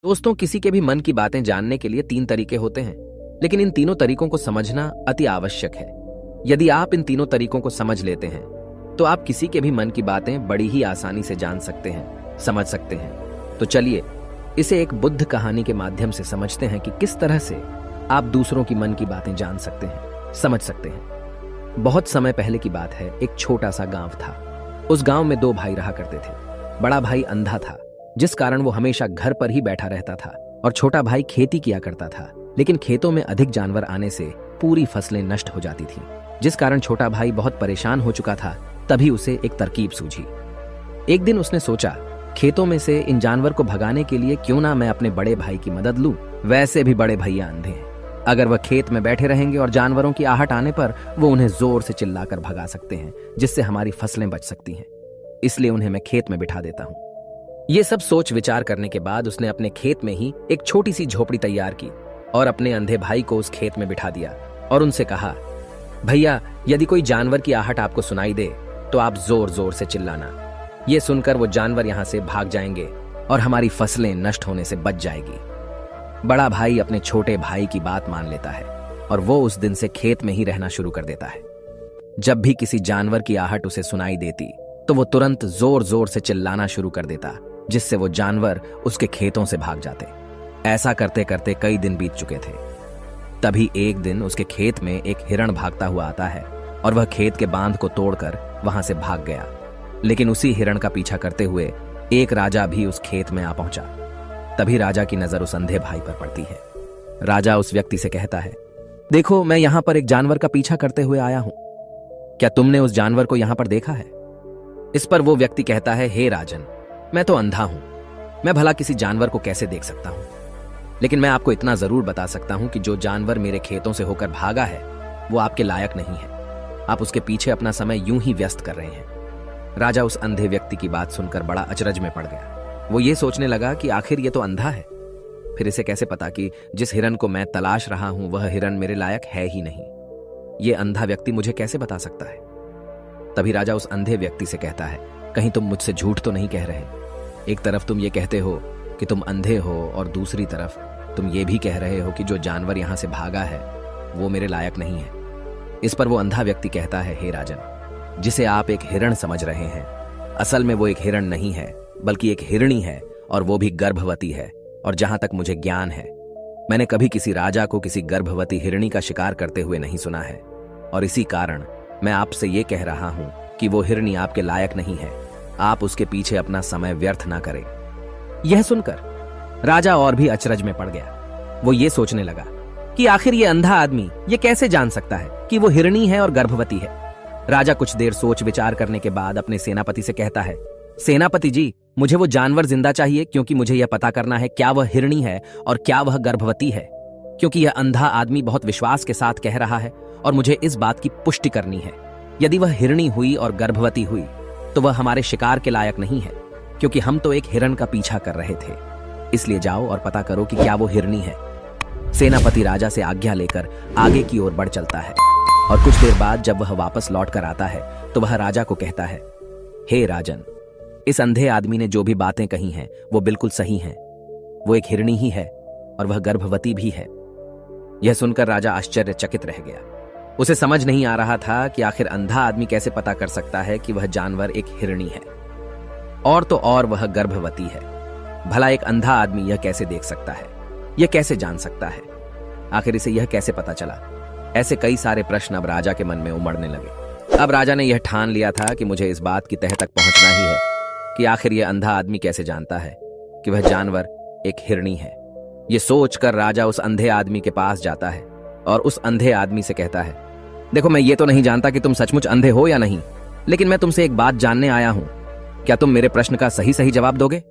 दोस्तों, किसी के भी मन की बातें जानने के लिए 3 तरीके होते हैं, लेकिन इन तीनों तरीकों को समझना अति आवश्यक है। यदि आप इन तीनों तरीकों को समझ लेते हैं तो आप किसी के भी मन की बातें बड़ी ही आसानी से जान सकते हैं, समझ सकते हैं। तो चलिए इसे एक बुद्ध कहानी के माध्यम से समझते हैं कि किस तरह से आप दूसरों की मन की बातें जान सकते हैं, समझ सकते हैं। बहुत समय पहले की बात है। एक छोटा सा गांव था। उस गांव में 2 भाई रहा करते थे। बड़ा भाई अंधा था, जिस कारण वो हमेशा घर पर ही बैठा रहता था, और छोटा भाई खेती किया करता था, लेकिन खेतों में अधिक जानवर आने से पूरी फसलें नष्ट हो जाती थीं, जिस कारण छोटा भाई बहुत परेशान हो चुका था। तभी उसे एक तरकीब सूझी। एक दिन उसने सोचा, खेतों में से इन जानवर को भगाने के लिए क्यों ना मैं अपने बड़े भाई की मदद लूं। वैसे भी बड़े भैया अंधे हैं, अगर वह खेत में बैठे रहेंगे और जानवरों की आहट आने पर वो उन्हें जोर से चिल्लाकर भगा सकते हैं, जिससे हमारी फसलें बच सकती हैं। इसलिए उन्हें मैं खेत में बिठा देता हूं। ये सब सोच विचार करने के बाद उसने अपने खेत में ही एक छोटी सी झोपड़ी तैयार की और अपने अंधे भाई को उस खेत में बिठा दिया और उनसे कहा, भैया, यदि कोई जानवर की आहट आपको सुनाई दे तो आप जोर जोर से चिल्लाना। ये सुनकर वो जानवर यहां से भाग जाएंगे और हमारी फसलें नष्ट होने से बच जाएगी। बड़ा भाई अपने छोटे भाई की बात मान लेता है और वो उस दिन से खेत में ही रहना शुरू कर देता है। जब भी किसी जानवर की आहट उसे सुनाई देती तो वो तुरंत जोर जोर से चिल्लाना शुरू कर देता, जिससे वो जानवर उसके खेतों से भाग जाते। ऐसा करते करते कई दिन बीत चुके थे। तभी एक दिन उसके खेत में एक हिरण भागता हुआ आता है और वह खेत के बांध को तोड़कर वहां से भाग गया। लेकिन उसी हिरण का पीछा करते हुए एक राजा भी उस खेत में आ पहुंचा। तभी राजा की नजर उस अंधे भाई पर पड़ती है। राजा उस व्यक्ति से कहता है, देखो, मैं यहां पर एक जानवर का पीछा करते हुए आया हूं। क्या तुमने उस जानवर को यहां पर देखा है? इस पर वो व्यक्ति कहता है, हे राजन, मैं तो अंधा हूं, मैं भला किसी जानवर को कैसे देख सकता हूं। लेकिन मैं आपको इतना जरूर बता सकता हूं कि जो जानवर मेरे खेतों से होकर भागा है वो आपके लायक नहीं है। आप उसके पीछे अपना समय यूं ही व्यस्त कर रहे हैं। राजा उस अंधे व्यक्ति की बात सुनकर बड़ा अचरज में पड़ गया। वो ये सोचने लगा कि आखिर ये तो अंधा है, फिर इसे कैसे पता कि जिस हिरन को मैं तलाश रहा हूं वह हिरन मेरे लायक है ही नहीं। ये अंधा व्यक्ति मुझे कैसे बता सकता है? तभी राजा उस अंधे व्यक्ति से कहता है, कहीं तुम मुझसे झूठ तो नहीं कह रहे? एक तरफ तुम ये कहते हो कि तुम अंधे हो और दूसरी तरफ तुम ये भी कह रहे हो कि जो जानवर यहां से भागा है वो मेरे लायक नहीं है। इस पर वो अंधा व्यक्ति कहता है, हे राजन, जिसे आप एक हिरण समझ रहे हैं, असल में वो एक हिरण नहीं है, बल्कि एक हिरणी है, और वो भी गर्भवती है। और जहां तक मुझे ज्ञान है, मैंने कभी किसी राजा को किसी गर्भवती हिरणी का शिकार करते हुए नहीं सुना है। और इसी कारण मैं आपसे ये कह रहा हूं कि वो हिरणी आपके लायक नहीं है। आप उसके पीछे अपना समय व्यर्थ ना करें। यह सुनकर राजा और भी अचरज में पड़ गया। वो ये सोचने लगा कि आखिर ये अंधा आदमी ये कैसे जान सकता है कि वो हिरणी है और गर्भवती है। राजा कुछ देर सोच विचार करने के बाद अपने सेनापति से कहता है, सेनापति जी, मुझे वो जानवर जिंदा चाहिए, क्योंकि मुझे यह पता करना है क्या वह हिरणी है और क्या वह गर्भवती है। क्योंकि यह अंधा आदमी बहुत विश्वास के साथ कह रहा है और मुझे इस बात की पुष्टि करनी है। यदि वह हिरणी हुई और गर्भवती हुई तो वह हमारे शिकार के लायक नहीं है, क्योंकि हम तो एक हिरण का पीछा कर रहे थे। इसलिए जाओ और पता करो कि क्या वो हिरणी है। सेनापति राजा से आज्ञा लेकर आगे की ओर बढ़ चलता है और कुछ देर बाद जब वह वापस लौट कर आता है तो वह राजा को कहता है, हे राजन, इस अंधे आदमी ने जो भी बातें कही हैं वो बिल्कुल सही हैं। वो एक हिरणी ही है और वह गर्भवती भी है। यह सुनकर राजा आश्चर्यचकित रह गया। उसे समझ नहीं आ रहा था कि आखिर अंधा आदमी कैसे पता कर सकता है कि वह जानवर एक हिरणी है, और तो और वह गर्भवती है। भला एक अंधा आदमी यह कैसे देख सकता है, यह कैसे जान सकता है? आखिर इसे यह कैसे पता चला? ऐसे कई सारे प्रश्न अब राजा के मन में उमड़ने लगे। अब राजा ने यह ठान लिया था कि मुझे इस बात की तह तक पहुंचना ही है कि आखिर यह अंधा आदमी कैसे जानता है कि वह जानवर एक हिरणी है। यह सोचकर राजा उस अंधे आदमी के पास जाता है और उस अंधे आदमी से कहता है, देखो, मैं ये तो नहीं जानता कि तुम सचमुच अंधे हो या नहीं, लेकिन मैं तुमसे एक बात जानने आया हूं। क्या तुम मेरे प्रश्न का सही सही जवाब दोगे?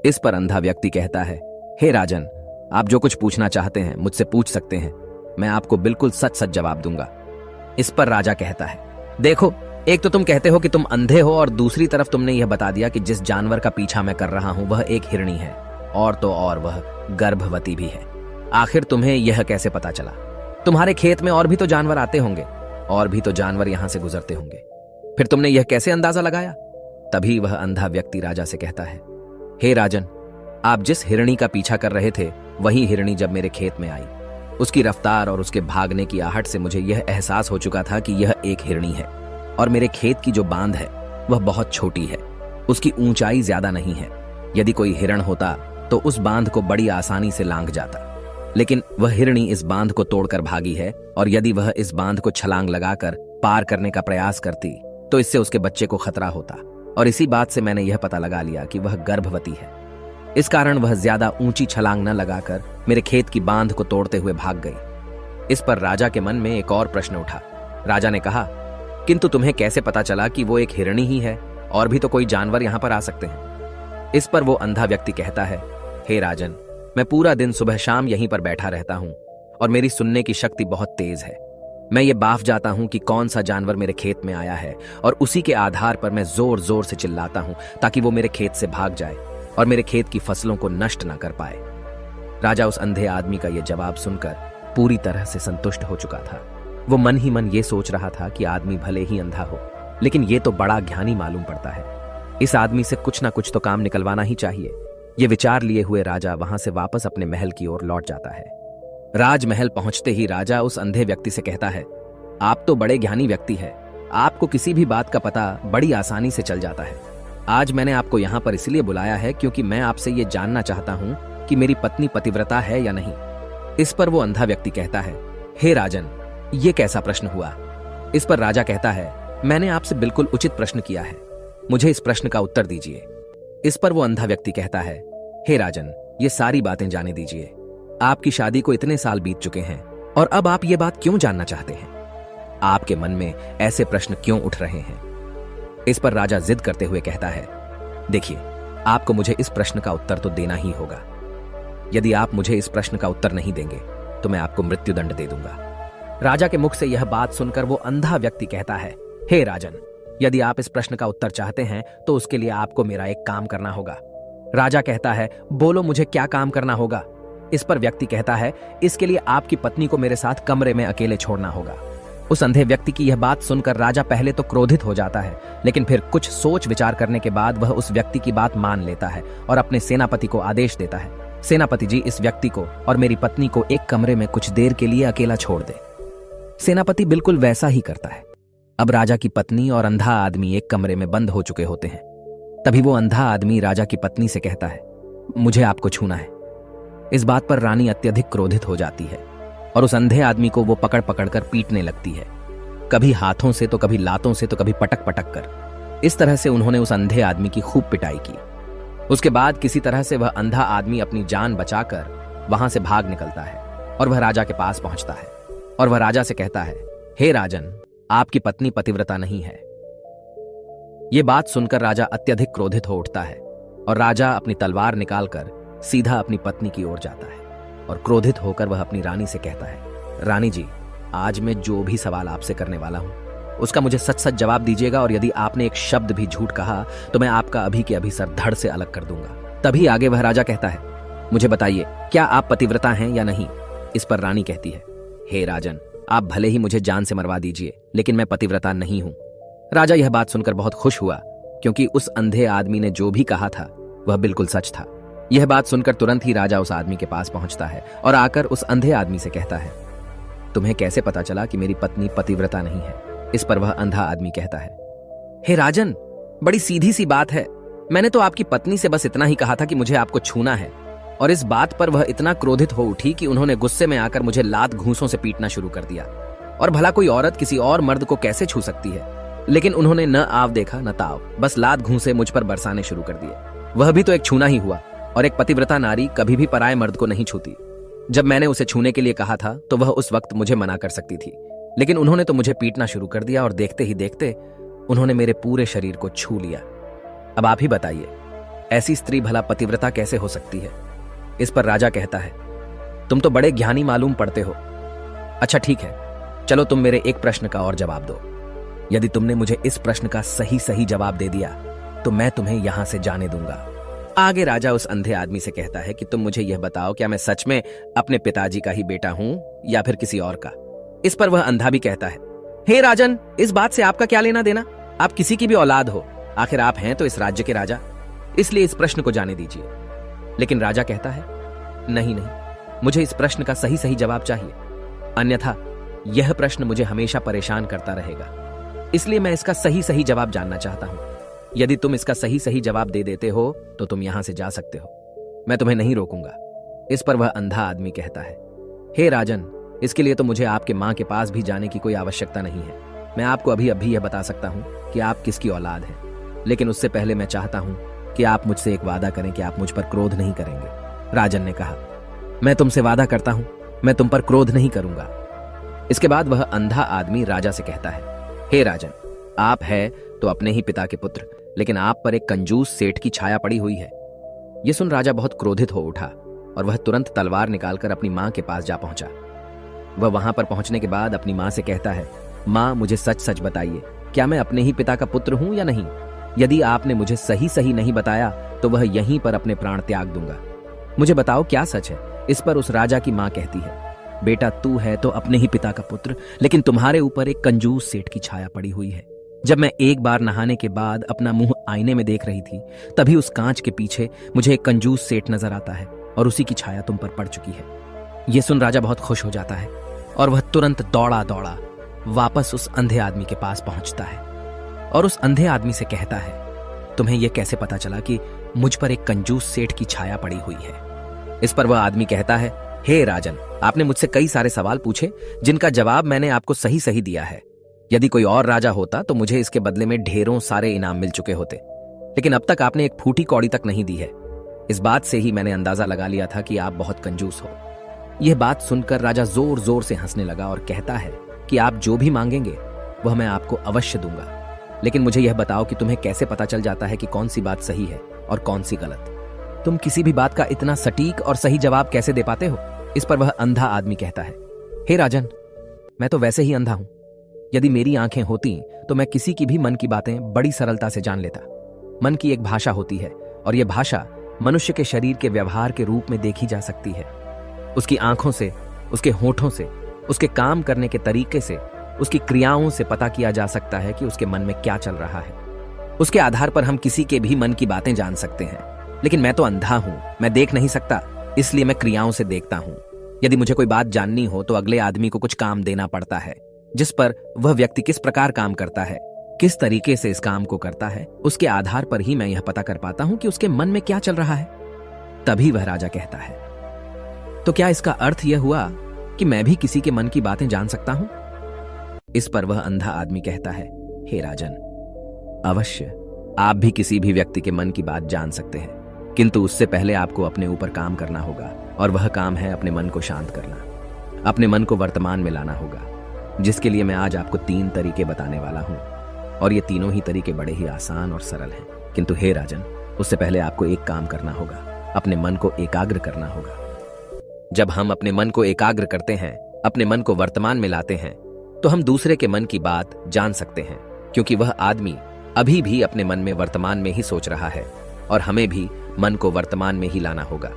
इस पर अंधा व्यक्ति कहता है, हे राजन, आप जो कुछ पूछना चाहते हैं मुझसे पूछ सकते हैं, मैं आपको बिल्कुल सच सच जवाब दूंगा। इस पर राजा कहता है, देखो, एक तो तुम कहते हो कि तुम अंधे हो और दूसरी तरफ तुमने यह बता दिया कि जिस जानवर का पीछा मैं कर रहा हूं वह एक हिरणी है, और तो और वह गर्भवती भी है। आखिर तुम्हें यह कैसे पता चला? तुम्हारे खेत में और भी तो जानवर आते होंगे, और भी तो जानवर यहां से गुजरते होंगे, फिर तुमने यह कैसे अंदाजा लगाया? तभी वह अंधा व्यक्ति राजा से कहता है, हे राजन, आप जिस हिरणी का पीछा कर रहे थे वही हिरणी जब मेरे खेत में आई, उसकी रफ्तार और उसके भागने की आहट से मुझे यह एहसास हो चुका था कि यह एक हिरणी है और मेरे खेत की जो बांध है वह बहुत छोटी है, उसकी ऊंचाई ज्यादा नहीं है। यदि कोई हिरण होता तो उस बांध को बड़ी आसानी से लांघ जाता, लेकिन वह हिरणी इस बांध को तोड़कर भागी है और यदि वह इस बांध को छलांग लगाकर पार करने का प्रयास करती तो इससे उसके बच्चे को खतरा होता, और इसी बात से मैंने यह पता लगा लिया कि वह गर्भवती है। इस कारण वह ज्यादा ऊंची छलांग न लगाकर मेरे खेत की बांध को तोड़ते हुए भाग गई। इस पर राजा के मन में एक और प्रश्न उठा। राजा ने कहा, किंतु तुम्हें कैसे पता चला कि वो एक हिरणी ही है, और भी तो कोई जानवर यहां पर आ सकते हैं। इस पर वो अंधा व्यक्ति कहता है, हे राजन, मैं पूरा दिन सुबह शाम यहीं पर बैठा रहता हूं और मेरी सुनने की शक्ति बहुत तेज है। मैं ये बाफ जाता हूं कि कौन सा जानवर मेरे खेत में आया है और उसी के आधार पर मैं जोर जोर से चिल्लाता हूं ताकि वो मेरे खेत से भाग जाए और मेरे खेत की फसलों को नष्ट ना कर पाए। राजा उस अंधे आदमी का यह जवाब सुनकर पूरी तरह से संतुष्ट हो चुका था। वो मन ही मन ये सोच रहा था कि आदमी भले ही अंधा हो, लेकिन ये तो बड़ा ज्ञानी मालूम पड़ता है। इस आदमी से कुछ ना कुछ तो काम निकलवाना ही चाहिए। ये विचार लिए हुए राजा वहां से वापस अपने महल की ओर लौट जाता है। राजमहल पहुंचते ही राजा उस अंधे व्यक्ति से कहता है, आप तो बड़े ज्ञानी व्यक्ति है, आपको किसी भी बात का पता बड़ी आसानी से चल जाता है। आज मैंने आपको यहाँ पर इसलिए बुलाया है क्योंकि मैं आपसे ये जानना चाहता हूँ कि मेरी पत्नी पतिव्रता है या नहीं। इस पर वो अंधा व्यक्ति कहता है, हे राजन, ये कैसा प्रश्न हुआ। इस पर राजा कहता है, मैंने आपसे बिल्कुल उचित प्रश्न किया है, मुझे इस प्रश्न का उत्तर दीजिए। इस पर वो अंधा व्यक्ति कहता है, हे राजन, ये सारी बातें जाने दीजिए। आपकी शादी को इतने साल बीत चुके हैं और अब आप ये बात क्यों जानना चाहते हैं? आपके मन में ऐसे प्रश्न क्यों उठ रहे हैं? इस पर राजा जिद करते हुए कहता है, देखिए, आपको मुझे इस प्रश्न का उत्तर तो देना ही होगा। यदि आप मुझे इस प्रश्न का उत्तर नहीं देंगे तो मैं आपको मृत्युदंड दे दूंगा। राजा के मुख से यह बात सुनकर वो अंधा व्यक्ति कहता है, हे राजन, यदि आप इस प्रश्न का उत्तर चाहते हैं तो उसके लिए आपको मेरा एक काम करना होगा। राजा कहता है, बोलो, मुझे क्या काम करना होगा? इस पर व्यक्ति कहता है, इसके लिए आपकी पत्नी को मेरे साथ कमरे में अकेले छोड़ना होगा। उस अंधे व्यक्ति की यह बात सुनकर राजा पहले तो क्रोधित हो जाता है, लेकिन फिर कुछ सोच विचार करने के बाद वह उस व्यक्ति की बात मान लेता है और अपने सेनापति को आदेश देता है, सेनापति जी, इस व्यक्ति को और मेरी पत्नी को एक कमरे में कुछ देर के लिए अकेला छोड़ दे। सेनापति बिल्कुल वैसा ही करता है। अब राजा की पत्नी और अंधा आदमी एक कमरे में बंद हो चुके होते हैं। तभी वो अंधा आदमी राजा की पत्नी से कहता है, मुझे आपको छूना है। इस बात पर रानी अत्यधिक क्रोधित हो जाती है और उस अंधे आदमी को वो पकड़ पकड़ कर पीटने लगती है, कभी हाथों से तो कभी लातों से तो कभी पटक पटक कर। इस तरह से उन्होंने उस अंधे आदमी की खूब पिटाई की। उसके बाद किसी तरह से वह अंधा आदमी अपनी जान बचाकर वहां से भाग निकलता है और वह राजा के पास पहुंचता है और वह राजा से कहता है, हे राजन, आपकी पत्नी पतिव्रता नहीं है। यह बात सुनकर राजा अत्यधिक क्रोधित हो उठता है और राजा अपनी तलवार निकालकर सीधा अपनी पत्नी की ओर जाता है और क्रोधित होकर वह अपनी रानी से कहता है, रानी जी, आज मैं जो भी सवाल आपसे करने वाला हूं उसका मुझे सच सच जवाब दीजिएगा, और यदि आपने एक शब्द भी झूठ कहा तो मैं आपका अभी के अभी सर धड़ से अलग कर दूंगा। तभी आगे वह राजा कहता है, मुझे बताइए, क्या आप पतिव्रता हैं या नहीं? इस पर रानी कहती है, हे राजन, आप भले ही मुझे जान से मरवा दीजिए, लेकिन मैं पतिव्रता नहीं हूं। राजा यह बात सुनकर बहुत खुश हुआ क्योंकि उस अंधे आदमी ने जो भी कहा था वह बिल्कुल सच था। यह बात सुनकर तुरंत ही राजा उस आदमी के पास पहुंचता है और आकर उस अंधे आदमी से कहता है, तुम्हें कैसे पता चला कि मेरी पत्नी पतिव्रता नहीं है? इस पर वह अंधा आदमी कहता है, हे राजन, बड़ी सीधी सी बात है। मैंने तो आपकी पत्नी से बस इतना ही कहा था कि मुझे आपको छूना है, और इस बात पर वह इतना क्रोधित हो उठी कि उन्होंने गुस्से में आकर मुझे लात घूंसों से पीटना शुरू कर दिया। और भला कोई औरत किसी और मर्द को कैसे छू सकती है? लेकिन उन्होंने न आव देखा न ताव, बस लात घूंसे मुझ पर बरसाने शुरू कर दिए। वह भी तो एक छूना ही हुआ, और एक पतिव्रता नारी कभी भी पराये मर्द को नहीं छूती। जब मैंने उसे छूने के लिए कहा था तो वह उस वक्त मुझे मना कर सकती थी, लेकिन उन्होंने तो मुझे पीटना शुरू कर दिया और देखते ही देखते उन्होंने मेरे पूरे शरीर को छू लिया। अब आप ही बताइए, ऐसी स्त्री भला पतिव्रता कैसे हो सकती है? इस पर राजा कहता है, तुम तो बड़े ज्ञानी मालूम पड़ते हो। अच्छा ठीक है, चलो तुम मेरे एक प्रश्न का और जवाब दो। यदि तुमने मुझे इस प्रश्न का सही सही जवाब दे दिया तो मैं तुम्हें यहां से जाने दूंगा। आगे राजा उस अंधे आदमी से कहता है कि तुम मुझे यह बताओ, क्या मैं सच में अपने पिताजी का ही बेटा हूं या फिर किसी और का? इस पर वह अंधा भी कहता है, हे राजन, इस बात से आपका क्या लेना देना? आप किसी की भी औलाद हो, आखिर आप हैं तो इस राज्य के राजा, इसलिए इस प्रश्न को जाने दीजिए। लेकिन राजा कहता है, नहीं नहीं, मुझे इस प्रश्न का सही सही जवाब चाहिए, अन्यथा यह प्रश्न मुझे हमेशा परेशान करता रहेगा। इसलिए मैं इसका सही सही जवाब जानना चाहता हूं। यदि तुम इसका सही सही जवाब दे देते हो तो तुम यहां से जा सकते हो, मैं तुम्हें नहीं रोकूंगा। इस पर वह अंधा आदमी कहता है, हे राजन, इसके लिए तो मुझे आपके मां के पास भी जाने की कोई आवश्यकता नहीं है। मैं आपको अभी अभी यह बता सकता हूं कि आप किसकी औलाद हैं, लेकिन उससे पहले मैं चाहता हूं कि आप मुझसे एक वादा करें कि आप मुझ पर क्रोध नहीं करेंगे। राजन ने कहा, मैं तुमसे वादा करता हूं, मैं तुम पर क्रोध नहीं करूंगा। इसके बाद वह अंधा आदमी राजा से कहता है, हे राजन, आप है तो अपने ही पिता के पुत्र, लेकिन आप पर एक कंजूस सेठ की छाया पड़ी हुई है। यह सुन राजा बहुत क्रोधित हो उठा और वह तुरंत तलवार निकालकर अपनी मां के पास जा पहुंचा। वह वहां पर पहुंचने के बाद अपनी मां से कहता है, मां, मुझे सच सच बताइए, क्या मैं अपने ही पिता का पुत्र हूं या नहीं? यदि आपने मुझे सही सही नहीं बताया तो वह यहीं पर अपने प्राण त्याग दूंगा। मुझे बताओ क्या सच है? इस पर उस राजा की मां कहती है, बेटा, तू है तो अपने ही पिता का पुत्र, लेकिन तुम्हारे ऊपर एक कंजूस सेठ की छाया पड़ी हुई है। जब मैं एक बार नहाने के बाद अपना मुंह आईने में देख रही थी, तभी उस कांच के पीछे मुझे एक कंजूस सेठ नजर आता है और उसी की छाया तुम पर पड़ चुकी है। यह सुन राजा बहुत खुश हो जाता है और वह तुरंत दौड़ा दौड़ा वापस उस अंधे आदमी के पास पहुंचता है और उस अंधे आदमी से कहता है, तुम्हें यह कैसे पता चला कि मुझ पर एक कंजूस सेठ की छाया पड़ी हुई है? इस पर वह आदमी कहता है, हे राजन, आपने मुझसे कई सारे सवाल पूछे जिनका जवाब मैंने आपको सही सही दिया है। यदि कोई और राजा होता तो मुझे इसके बदले में ढेरों सारे इनाम मिल चुके होते, लेकिन अब तक आपने एक फूटी कौड़ी तक नहीं दी है। इस बात से ही मैंने अंदाजा लगा लिया था कि आप बहुत कंजूस हो। यह बात सुनकर राजा जोर जोर से हंसने लगा और कहता है कि आप जो भी मांगेंगे वह मैं आपको अवश्य दूंगा, लेकिन मुझे यह बताओ कि तुम्हें कैसे पता चल जाता है कि कौन सी बात सही है और कौन सी गलत? तुम किसी भी बात का इतना सटीक और सही जवाब कैसे दे पाते हो? इस पर वह अंधा आदमी कहता है, हे राजन, मैं तो वैसे ही अंधा हूं। यदि मेरी आंखें होती तो मैं किसी की भी मन की बातें बड़ी सरलता से जान लेता। मन की एक भाषा होती है और यह भाषा मनुष्य के शरीर के व्यवहार के रूप में देखी जा सकती है। उसकी आंखों से, उसके होठों से, उसके काम करने के तरीके से, उसकी क्रियाओं से पता किया जा सकता है कि उसके मन में क्या चल रहा है। उसके आधार पर हम किसी के भी मन की बातें जान सकते हैं। लेकिन मैं तो अंधा हूं, मैं देख नहीं सकता, इसलिए मैं क्रियाओं से देखता हूं। यदि मुझे कोई बात जाननी हो तो अगले आदमी को कुछ काम देना पड़ता है, जिस पर वह व्यक्ति किस प्रकार काम करता है, किस तरीके से इस काम को करता है, उसके आधार पर ही मैं यह पता कर पाता हूं कि उसके मन में क्या चल रहा है। तभी वह राजा कहता है, तो क्या इसका अर्थ यह हुआ कि मैं भी किसी के मन की बातें जान सकता हूं? इस पर वह अंधा आदमी कहता है, हे राजन, अवश्य आप भी किसी भी व्यक्ति के मन की बात जान सकते हैं, किंतु उससे पहले आपको अपने ऊपर काम करना होगा, और वह काम है अपने मन को शांत करना, अपने मन को वर्तमान में लाना होगा, जिसके लिए मैं आज आपको 3 तरीके बताने वाला हूं। और ये तीनों ही तरीके बड़े ही आसान और सरल हैं। किंतु हे राजन, उससे पहले आपको एक काम करना होगा, अपने मन को एकाग्र करना होगा। जब हम अपने मन को एकाग्र करते हैं, अपने मन को वर्तमान में लाते हैं, तो हम दूसरे के मन की बात जान सकते हैं, क्योंकि वह आदमी अभी भी अपने मन में वर्तमान में ही सोच रहा है, और हमें भी मन को वर्तमान में ही लाना होगा,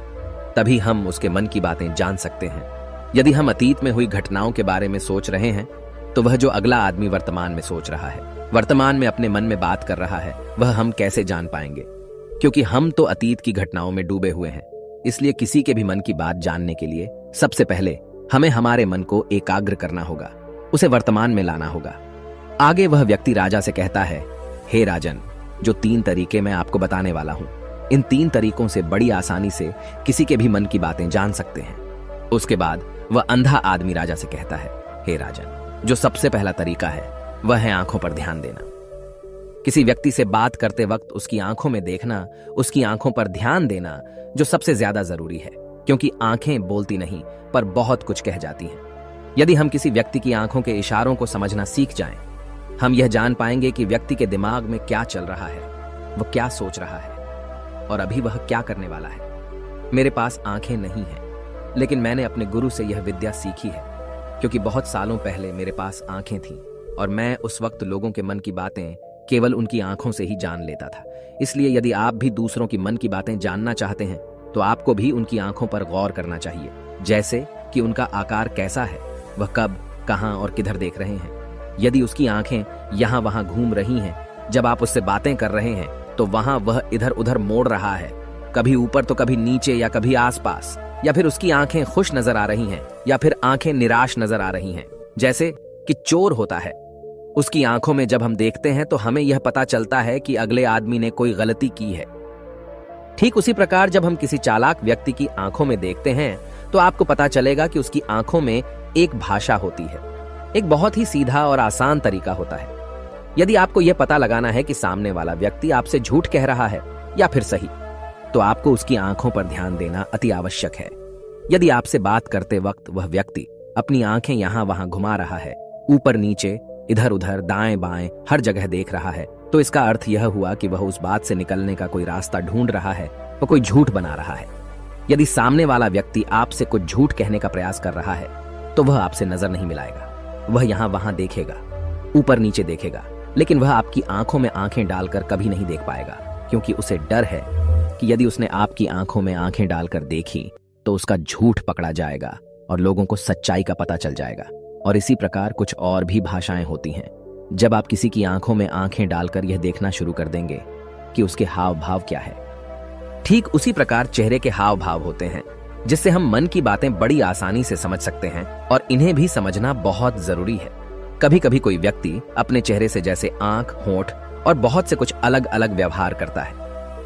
तभी हम उसके मन की बातें जान सकते हैं। यदि हम अतीत में हुई घटनाओं के बारे में सोच रहे हैं, तो वह जो अगला आदमी वर्तमान में सोच रहा है, वर्तमान में अपने मन में बात कर रहा है, वह हम कैसे जान पाएंगे? क्योंकि हम तो अतीत की घटनाओं में डूबे हुए हैं। इसलिए किसी के भी मन की बात जानने के लिए सबसे पहले हमें हमारे मन को एकाग्र करना होगा, उसे वर्तमान में लाना होगा। आगे वह व्यक्ति राजा से कहता है, हे राजन, जो 3 तरीके मैं आपको बताने वाला हूं, इन 3 तरीकों से बड़ी आसानी से किसी के भी मन की बातें जान सकते हैं। उसके बाद वह अंधा आदमी राजा से कहता है, हे राजन, जो सबसे पहला तरीका है वह है आंखों पर ध्यान देना। किसी व्यक्ति से बात करते वक्त उसकी आंखों में देखना, उसकी आंखों पर ध्यान देना जो सबसे ज्यादा जरूरी है, क्योंकि आंखें बोलती नहीं पर बहुत कुछ कह जाती हैं। यदि हम किसी व्यक्ति की आंखों के इशारों को समझना सीख जाएं, हम यह जान पाएंगे कि व्यक्ति के दिमाग में क्या चल रहा है, वह क्या सोच रहा है और अभी वह क्या करने वाला है। मेरे पास आंखें नहीं हैं, लेकिन मैंने अपने गुरु से यह विद्या सीखी है, क्योंकि बहुत सालों पहले मेरे पास आंखें थीं और मैं उस वक्त लोगों के मन की बातें केवल उनकी आंखों से ही जान लेता था। इसलिए यदि आप भी दूसरों की मन की बातें जानना चाहते हैं, तो आपको भी उनकी आंखों पर गौर करना चाहिए, जैसे कि उनका आकार कैसा है, वह कब, कहां और किधर देख रहे हैं। यदि उसकी आंखें यहां वहां घूम रही हैं, जब आप उससे बातें कर रहे हैं, तो वहां वह इधर उधर मोड़ रहा है, कभी ऊपर तो कभी नीचे या कभी आसपास, या फिर उसकी आंखें खुश नजर आ रही हैं या फिर आंखें निराश नजर आ रही हैं। जैसे कि चोर होता है, उसकी आंखों में जब हम देखते हैं तो हमें यह पता चलता है कि अगले आदमी ने कोई गलती की है। ठीक उसी प्रकार जब हम किसी चालाक व्यक्ति की आंखों में देखते हैं तो आपको पता चलेगा कि उसकी आंखों में एक भाषा होती है। एक बहुत ही सीधा और आसान तरीका होता है। यदि आपको यह पता लगाना है कि सामने वाला व्यक्ति आपसे झूठ कह रहा है या फिर सही, तो आपको उसकी आंखों पर ध्यान देना अति आवश्यक है। यदि आपसे बात करते वक्त वह व्यक्ति अपनी आंखें यहां वहां घुमा रहा है, ऊपर नीचे, इधर उधर, दाएं बाएं, हर जगह देख रहा है, तो इसका अर्थ यह हुआ कि वह उस बात से निकलने का कोई रास्ता ढूंढ रहा है, वह कोई झूठ बना रहा है। यदि सामने वाला व्यक्ति आपसे कुछ झूठ कहने का प्रयास कर रहा है तो वह आपसे नजर नहीं मिलाएगा। वह यहां वहां देखेगा, ऊपर नीचे देखेगा, लेकिन वह आपकी आंखों में आंखें डालकर कभी नहीं देख पाएगा, क्योंकि उसे डर है कि यदि उसने आपकी आंखों में आंखें डालकर देखी तो उसका झूठ पकड़ा जाएगा और लोगों को सच्चाई का पता चल जाएगा। और इसी प्रकार कुछ और भी भाषाएं होती हैं। जब आप किसी की आंखों में आंखें डालकर यह देखना शुरू कर देंगे कि उसके हाव भाव क्या है, ठीक उसी प्रकार चेहरे के हाव भाव होते हैं, जिससे हम मन की बातें बड़ी आसानी से समझ सकते हैं और इन्हें भी समझना बहुत जरूरी है। कभी कभी कोई व्यक्ति अपने चेहरे से जैसे आंख, होंठ और बहुत से कुछ अलग अलग व्यवहार करता है।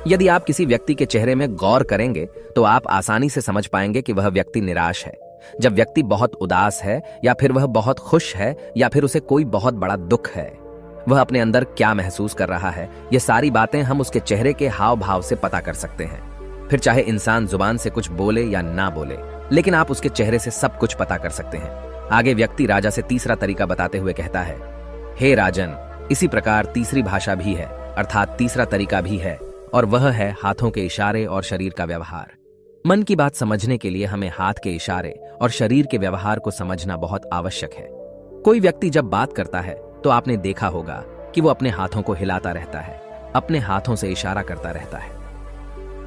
यदि आप किसी व्यक्ति के चेहरे में गौर करेंगे तो आप आसानी से समझ पाएंगे कि वह व्यक्ति निराश है, जब व्यक्ति बहुत उदास है, या फिर वह बहुत खुश है, या फिर उसे कोई बहुत बड़ा दुख है। वह अपने अंदर क्या महसूस कर रहा है, ये सारी बातें हम उसके चेहरे के हाव भाव से पता कर सकते हैं। फिर चाहे इंसान जुबान से कुछ बोले या ना बोले, लेकिन आप उसके चेहरे से सब कुछ पता कर सकते हैं। आगे व्यक्ति राजा से तीसरा तरीका बताते हुए कहता है, हे राजन, इसी प्रकार तीसरी भाषा भी है, अर्थात तीसरा तरीका भी है, और वह है हाथों के इशारे और शरीर का व्यवहार। मन की बात समझने के लिए हमें हाथ के इशारे और शरीर के व्यवहार को समझना बहुत आवश्यक है। कोई व्यक्ति जब बात करता है तो आपने देखा होगा कि वो अपने हाथों को हिलाता रहता है, अपने हाथों से इशारा करता रहता है।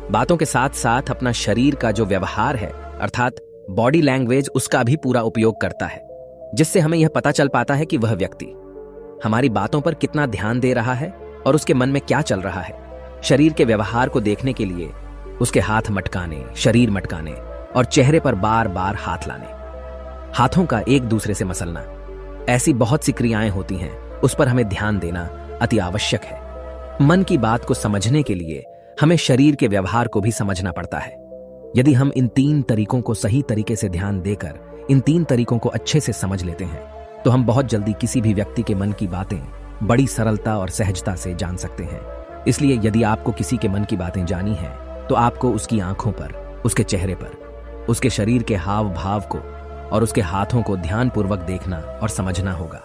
बातों के साथ साथ अपना शरीर का जो व्यवहार है, अर्थात बॉडी लैंग्वेज, उसका भी पूरा उपयोग करता है, जिससे हमें यह पता चल पाता है कि वह व्यक्ति हमारी बातों पर कितना ध्यान दे रहा है और उसके मन में क्या चल रहा है। शरीर के व्यवहार को देखने के लिए उसके हाथ मटकाने, शरीर मटकाने और चेहरे पर बार बार हाथ लाने, हाथों का एक दूसरे से मसलना, ऐसी बहुत सी क्रियाएं होती हैं, उस पर हमें ध्यान देना अति आवश्यक है। मन की बात को समझने के लिए हमें शरीर के व्यवहार को भी समझना पड़ता है। यदि हम इन 3 तरीकों को सही तरीके से ध्यान देकर इन 3 तरीकों को अच्छे से समझ लेते हैं तो हम बहुत जल्दी किसी भी व्यक्ति के मन की बातें बड़ी सरलता और सहजता से जान सकते हैं। इसलिए यदि आपको किसी के मन की बातें जानी हैं तो आपको उसकी आंखों पर, उसके चेहरे पर, उसके शरीर के हाव भाव को और उसके हाथों को ध्यानपूर्वक देखना और समझना होगा,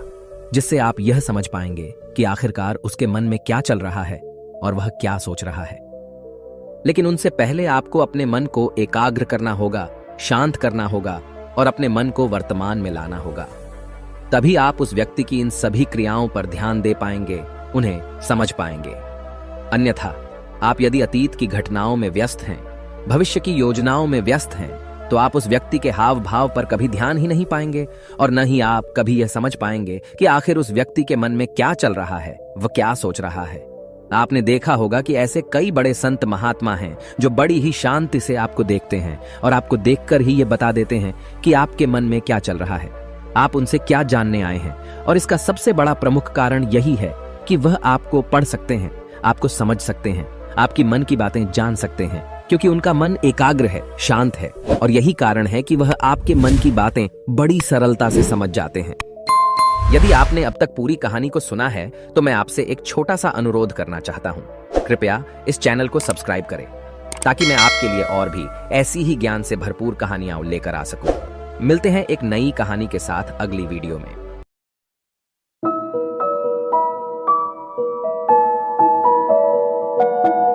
जिससे आप यह समझ पाएंगे कि आखिरकार उसके मन में क्या चल रहा है और वह क्या सोच रहा है। लेकिन उनसे पहले आपको अपने मन को एकाग्र करना होगा, शांत करना होगा और अपने मन को वर्तमान में लाना होगा। तभी आप उस व्यक्ति की इन सभी क्रियाओं पर ध्यान दे पाएंगे, उन्हें समझ पाएंगे। अन्यथा आप यदि अतीत की घटनाओं में व्यस्त हैं, भविष्य की योजनाओं में व्यस्त हैं, तो आप उस व्यक्ति के हाव भाव पर कभी ध्यान ही नहीं पाएंगे और न ही आप कभी यह समझ पाएंगे कि आखिर उस व्यक्ति के मन में क्या चल रहा है, वह क्या सोच रहा है। आपने देखा होगा कि ऐसे कई बड़े संत महात्मा हैं जो बड़ी ही शांति से आपको देखते हैं और आपको देखकर ही ये बता देते हैं कि आपके मन में क्या चल रहा है, आप उनसे क्या जानने आए हैं। और इसका सबसे बड़ा प्रमुख कारण यही है कि वह आपको पढ़ सकते हैं, आपको समझ सकते हैं, आपकी मन की बातें जान सकते हैं, क्योंकि उनका मन एकाग्र है, शांत है, और यही कारण है कि वह आपके मन की बातें बड़ी सरलता से समझ जाते हैं। यदि आपने अब तक पूरी कहानी को सुना है तो मैं आपसे एक छोटा सा अनुरोध करना चाहता हूं। कृपया इस चैनल को सब्सक्राइब करें ताकि मैं आपके लिए और भी ऐसी ही ज्ञान से भरपूर कहानियां लेकर आ सकूं। मिलते हैं एक नई कहानी के साथ अगली वीडियो में।